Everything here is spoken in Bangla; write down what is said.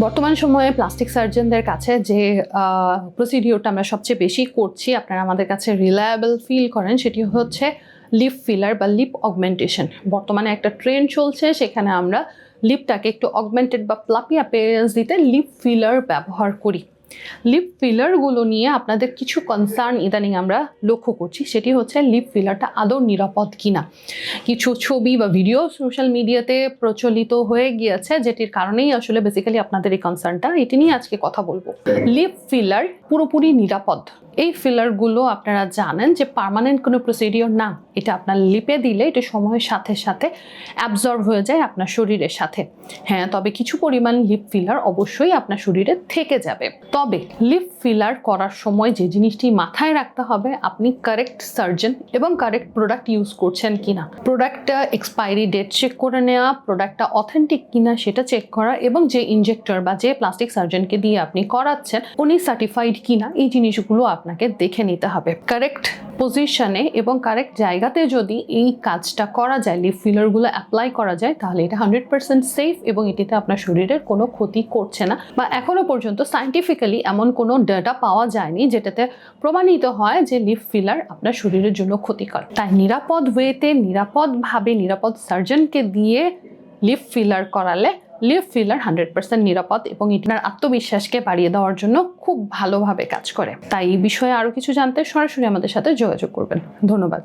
বর্তমান সময়ে প্লাস্টিক সার্জনদের কাছে যে প্রসিডিওরটা আমরা সবচেয়ে বেশি করছি, আপনারা আমাদের কাছে রিলায়েবল ফিল করেন, সেটি হচ্ছে লিপ ফিলার বা লিপ অগমেন্টেশন। বর্তমানে একটা ট্রেন্ড চলছে, সেখানে আমরা লিপটাকে একটু অগমেন্টেড বা প্লাপি অ্যাপিয়ারেন্স দিতে লিপ ফিলার ব্যবহার করি। লিপ ফিলারগুলো নিয়ে আপনাদের কিছু কনসার্ন ইদানিং আমরা লক্ষ্য করছি, সেটি হচ্ছে লিপ ফিলারটা আদৌ নিরাপদ কিনা। কিছু ছবি বা ভিডিও সোশ্যাল মিডিয়াতে প্রচলিত হয়ে গিয়েছে, যেটির কারণেই আসলে বেসিক্যালি আপনাদের এই কনসার্নটা, এটি নিয়ে আজকে কথা বলবো। লিপ ফিলার পুরোপুরি নিরাপদ। এই ফিলারগুলো আপনারা জানেন যে পার্মানেন্ট কোনো প্রসিডিওর না, এটা আপনার লিপে দিলে এটা সময়ের সাথে সাথে অ্যাবজর্ব হয়ে যায় আপনার শরীরের সাথে। হ্যাঁ, তবে কিছু পরিমাণ লিপ ফিলার অবশ্যই আপনার শরীরে থেকে যাবে। তবে লিপ ফিলার করার সময় যে জিনিসটি মাথায় রাখতে হবে, আপনি কারেক্ট সার্জন এবং কারেক্ট প্রোডাক্ট ইউজ করছেন কিনা, প্রোডাক্টটা এক্সপায়ারি ডেট চেক করে নেওয়া, প্রোডাক্টটা অথেন্টিক কিনা সেটা চেক করা, এবং যে ইনজেক্টর বা যে প্লাস্টিক সার্জনকে দিয়ে আপনি করাচ্ছেন উনি সার্টিফাইড কিনা, এই জিনিসগুলো আপনাকে দেখে নিতে হবে। কারেক্ট পজিশনে এবং কারেক্ট জায়গাতে যদি এই কাজটা করা যায়, লিপ ফিলারগুলো অ্যাপ্লাই করা যায়, তাহলে এটা 100% সেফ এবং এটিতে আপনার শরীরের কোনো ক্ষতি করছে না, বা এখনো পর্যন্ত সায়েন্টিফিক্যালি এমন কোনো ডাটা পাওয়া যায়নি যেটাতে প্রমাণিত হয় যে লিপ ফিলার আপনার শরীরের জন্য ক্ষতিকর। তাই নিরাপদ ওয়েতে, নিরাপদভাবে, নিরাপদ সার্জনকে দিয়ে লিপ ফিলার করালে লিপ ফিলার 100% নিরাপদ এবং এটার আত্মবিশ্বাসকে বাড়িয়ে দেওয়ার জন্য খুব ভালোভাবে কাজ করে। তাই এই বিষয়ে আরও কিছু জানতে সরাসরি আমাদের সাথে যোগাযোগ করবেন। ধন্যবাদ।